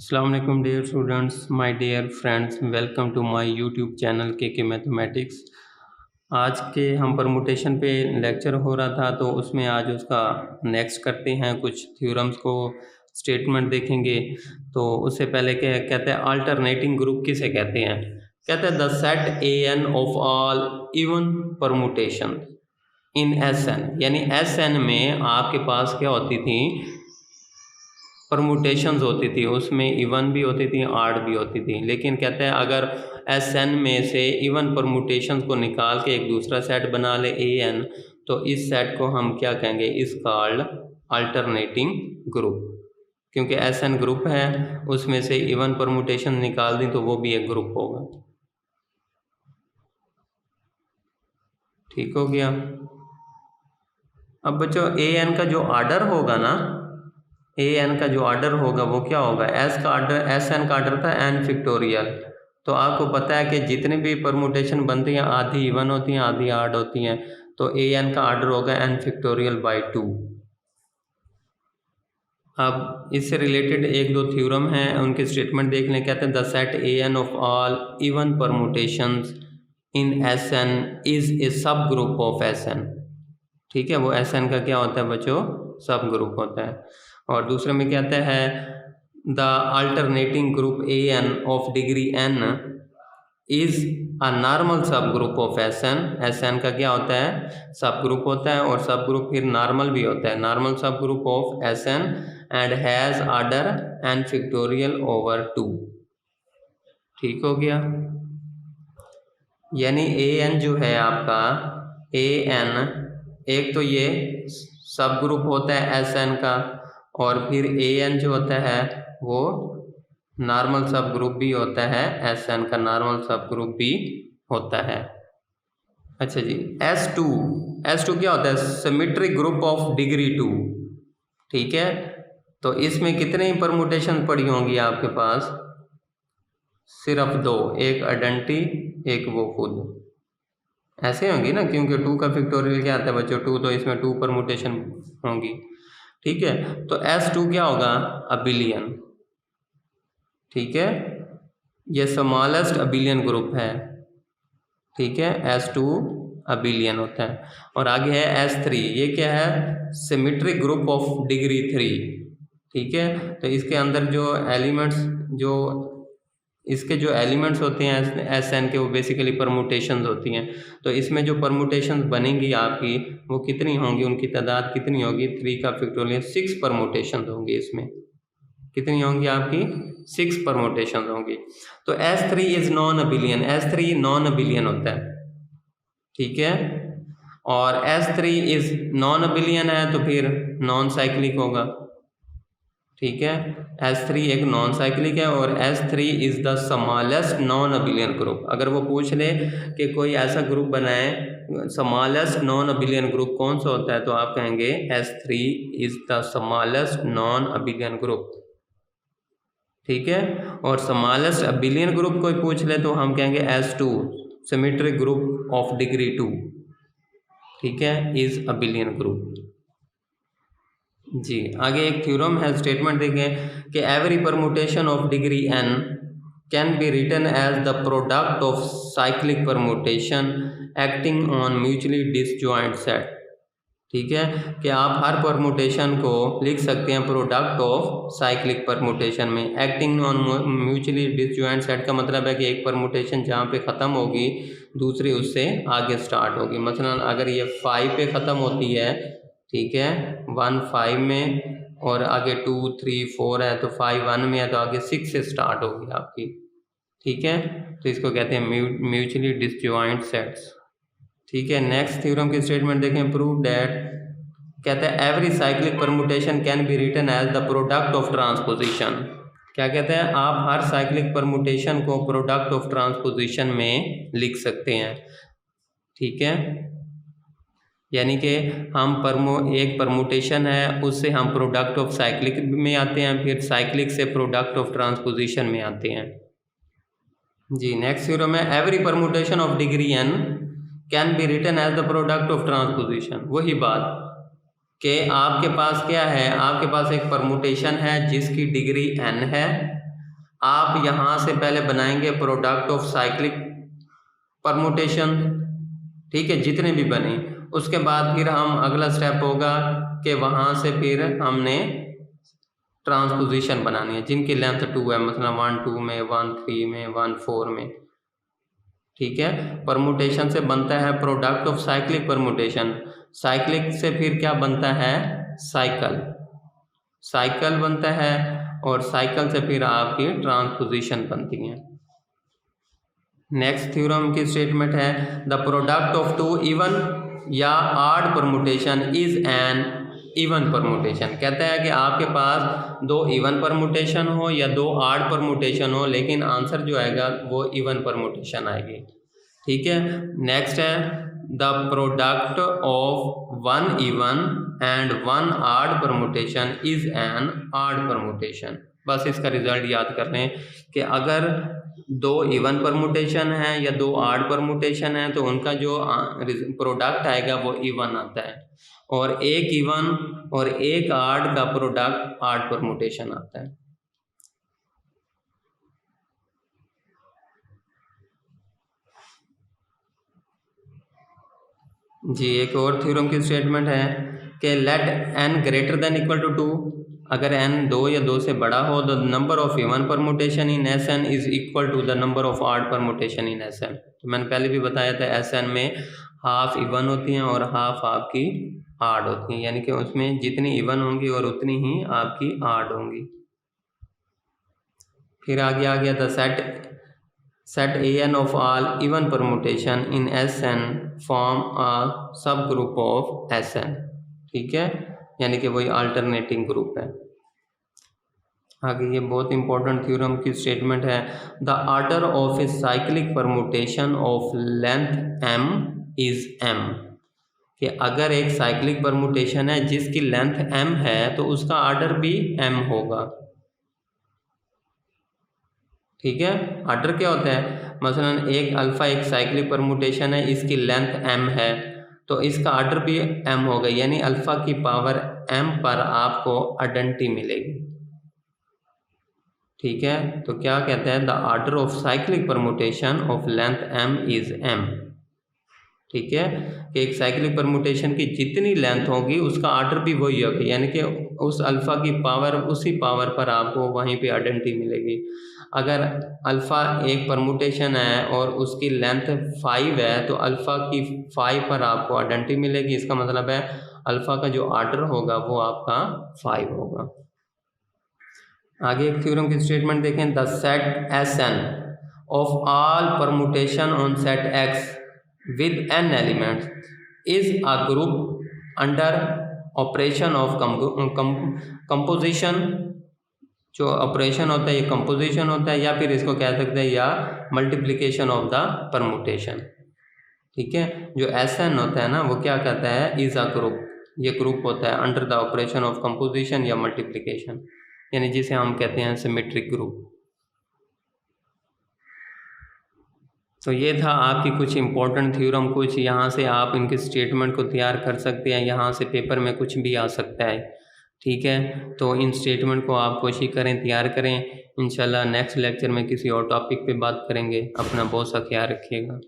अस्सलाम वालेकुम dear students, my dear friends, welcome to my YouTube channel के mathematics. आज के हम परमुटेशन पे लेक्चर हो रहा था, तो उसमें आज उसका नेक्स्ट करते हैं। कुछ थ्योरम्स को स्टेटमेंट देखेंगे। तो उससे पहले क्या कहते हैं, अल्टरनेटिंग ग्रुप किसे कहते हैं? कहते हैं the set A N of all even permutation in S N. यानी एस एन में आपके पास क्या होती थी, परमुटेशंस होती थी, उसमें इवन भी होती थी, आड भी होती थी। लेकिन कहते हैं अगर एस एन में से इवन परमुटेशंस को निकाल के एक दूसरा सेट बना ले ए एन, तो इस सेट को हम क्या कहेंगे, इस कॉल्ड अल्टरनेटिंग ग्रुप। क्योंकि एस एन ग्रुप है, उसमें से इवन परमुटेशन निकाल दी तो वो भी एक ग्रुप होगा। ठीक हो गया। अब बच्चों ए एन का जो ऑर्डर होगा ना, ए एन का जो ऑर्डर होगा वो क्या होगा, एस का ऑर्डर, एस एन का ऑर्डर था एन फिक्टोरियल। तो आपको पता है कि जितने भी परमुटेशन बनती हैं आधी इवन होती हैं, आधी आड होती हैं। तो ए एन का ऑर्डर होगा एन फिक्टोरियल बाई 2। अब इससे रिलेटेड एक दो थ्योरम हैं, उनके स्टेटमेंट देख लें। कहते हैं the set A N of all even permutations in S N is a subgroup of S N. ठीक है, वो एस एन का क्या होता है बच्चों, सब ग्रुप होता है। और दूसरे में कहते हैं the alternating group A N of degree n is a normal subgroup of S n. S n का क्या होता है, सब ग्रुप होता है, और सब ग्रुप फिर नॉर्मल भी होता है, normal subgroup of S N and has order N factorial over 2। ठीक हो गया। यानी ए एन जो है आपका, ए एन एक तो ये सब ग्रुप होता है एस एन का, और फिर ए एन जो होता है वो नॉर्मल सब ग्रुप भी होता है, एस एन का नॉर्मल सब ग्रुप भी होता है। अच्छा जी, S2, S2 क्या होता है, सिमेट्रिक ग्रुप ऑफ डिग्री 2। ठीक है, तो इसमें कितने परमुटेशन पड़ी होंगी आपके पास, सिर्फ 2, एक आइडेंटिटी, एक वो खुद, ऐसे होंगी ना, क्योंकि 2 का फैक्टोरियल क्या आता है बच्चों, 2, तो इसमें 2 परमुटेशन होंगी। ठीक है, तो S2 क्या होगा, अबिलियन। ठीक है, ये स्मॉलेस्ट अबिलियन ग्रुप है। ठीक है, S2 अबिलियन होता है। और आगे है S3, ये क्या है, सिमेट्रिक ग्रुप ऑफ डिग्री 3। ठीक है, तो इसके अंदर जो एलिमेंट्स, जो इसके जो एलिमेंट्स होते हैं एस एन के, वो बेसिकली परमुटेशंस होती हैं। तो इसमें जो परमुटेशंस बनेंगी आपकी, वो कितनी होंगी, उनकी तादाद कितनी होगी, 3 का फैक्टोरियल 6 परमुटेशंस होंगी। इसमें कितनी होंगी आपकी, 6 परमुटेशंस होंगी। तो S3 is non abelian, S3 non abelian होता है। ठीक है, और S3 इज नॉन अबिलियन है तो फिर नॉन साइक्लिक होगा। ठीक है, S3 एक नॉन साइक्लिक है, और S3 is the smallest non abelian group. अगर वो पूछ ले कि कोई ऐसा ग्रुप बनाए, स्मॉलेस्ट नॉन अबिलियन ग्रुप कौन सा होता है, तो आप कहेंगे S3 is the smallest non abelian group. ठीक है, और स्मॉलेस्ट अबिलियन ग्रुप कोई पूछ ले तो हम कहेंगे S2, symmetric group of degree 2। ठीक है, इज अबिलियन ग्रुप। जी, आगे एक थ्योरम है, स्टेटमेंट देखें कि every permutation of degree n can be written as the product of cyclic permutation acting on mutually disjoint set. ठीक है, कि आप हर परमुटेशन को लिख सकते हैं प्रोडक्ट ऑफ साइक्लिक परमुटेशन में, acting on mutually disjoint set का मतलब है कि एक परमुटेशन जहाँ पे ख़त्म होगी दूसरी उससे आगे स्टार्ट होगी। मसलन अगर ये 5 पे ख़त्म होती है, ठीक है, 1 5 में, और आगे 2 3 4 है, तो 5 1 में है, तो आगे 6 से स्टार्ट होगी आपकी। ठीक है, तो इसको कहते हैं म्यूचुअली डिसजॉइंट सेट्स। ठीक है, नेक्स्ट थ्योरम की स्टेटमेंट देखें, प्रूव दैट, कहते हैं every cyclic permutation can be written as the product of transposition. क्या कहते हैं, आप हर साइक्लिक परमुटेशन को प्रोडक्ट ऑफ ट्रांसपोजिशन में लिख सकते हैं। ठीक है, यानी कि हम एक परमुटेशन है, उससे हम प्रोडक्ट ऑफ साइक्लिक में आते हैं, फिर साइक्लिक से प्रोडक्ट ऑफ ट्रांसपोजिशन में आते हैं। जी, नेक्स्ट थ्योरम है every permutation of degree n can be written as the product of transposition. वही बात कि आपके पास क्या है, आपके पास एक परमुटेशन है जिसकी डिग्री n है, आप यहाँ से पहले बनाएंगे प्रोडक्ट ऑफ साइक्लिक परमुटेशन, ठीक है, जितने भी बने, उसके बाद फिर हम अगला स्टेप होगा कि वहाँ से फिर हमने ट्रांसपोजिशन बनानी है जिनकी लेंथ 2 है, मतलब 1 2 में, 1 3 में, 1 4 में, ठीक है। परमुटेशन से बनता है product of cyclic permutation, cyclic से फिर क्या बनता है, साइकिल, साइकिल बनता है, और साइकिल से फिर आपकी ट्रांसपोजिशन बनती है। नेक्स्ट थ्योरम की स्टेटमेंट है द प्रोडक्ट ऑफ 2 इवन या odd permutation is an even permutation. कहता है कि आपके पास 2 इवन परमुटेशन हो या 2 ऑड परमुटेशन हो, लेकिन आंसर जो आएगा वो इवन परमुटेशन आएगी, ठीक है। नेक्स्ट है the product of 1 even and 1 odd permutation is an odd permutation. बस इसका रिजल्ट याद कर लें कि अगर 2 इवन परमुटेशन है या 2 ऑड परमुटेशन है तो उनका जो प्रोडक्ट आएगा वो इवन आता है, और एक इवन और एक ऑड का प्रोडक्ट ऑड परमुटेशन आता है। जी एक और थ्योरम की स्टेटमेंट है कि let n greater than equal to 2, अगर n 2 या 2 से बड़ा हो तो number of even permutation in Sn is equal to the number of odd permutation in Sn। तो मैंने पहले भी बताया था Sn में हाफ इवन होती हैं और हाफ आपकी ऑड होती हैं, यानी कि उसमें जितनी इवन होंगी और उतनी ही आपकी ऑड होंगी। फिर आगे आ गया था set an of all even permutation in Sn form a subgroup of Sn, ठीक है, यानी कि वही अल्टरनेटिंग ग्रुप है। आगे ये बहुत इंपॉर्टेंट थ्योरम की स्टेटमेंट है the order of a cyclic permutation of length m is m, कि अगर एक साइक्लिक परमुटेशन है जिसकी लेंथ m है तो उसका ऑर्डर भी m होगा, ठीक है। ऑर्डर क्या होता है, मसलन एक अल्फ़ा एक साइक्लिक परमुटेशन है, इसकी लेंथ m है तो इसका ऑर्डर भी m होगा, यानी अल्फ़ा की पावर m पर आपको आइडेंटिटी मिलेगी, ठीक है। तो क्या कहता है the order of cyclic permutation of length m is m, ठीक है, कि एक साइक्लिक परमुटेशन की जितनी लेंथ होगी उसका ऑर्डर भी वही होगा, यानी कि उस अल्फ़ा की पावर उसी पावर पर आपको वहीं पे आइडेंटिटी मिलेगी। अगर अल्फ़ा एक परमुटेशन है और उसकी लेंथ 5 है तो अल्फ़ा की 5 पर आपको आइडेंटिटी मिलेगी, इसका मतलब है अल्फ़ा का जो ऑर्डर होगा वो आपका 5 होगा। आगे एक थ्योरम की स्टेटमेंट देखें the set Sn of all permutation on set X with n elements is a group under operation of composition। जो ऑपरेशन होता है ये कंपोजिशन होता है, या फिर इसको कह सकते हैं या मल्टीप्लिकेशन ऑफ द परमुटेशन, ठीक है। जो Sn होता है ना वो क्या कहता है इज अ ग्रुप, ये ग्रुप होता है under the operation of composition या मल्टीप्लिकेशन, यानी जिसे हम कहते हैं सिमेट्रिक ग्रुप। तो ये था आपकी कुछ इंपॉर्टेंट थ्योरम, कुछ यहाँ से आप इनके स्टेटमेंट को तैयार कर सकते हैं, यहाँ से पेपर में कुछ भी आ सकता है, ठीक है। तो इन स्टेटमेंट को आप कोशिश करें तैयार करें। इंशाल्लाह नेक्स्ट लेक्चर में किसी और टॉपिक पे बात करेंगे। अपना बहुत सा ख्याल रखिएगा।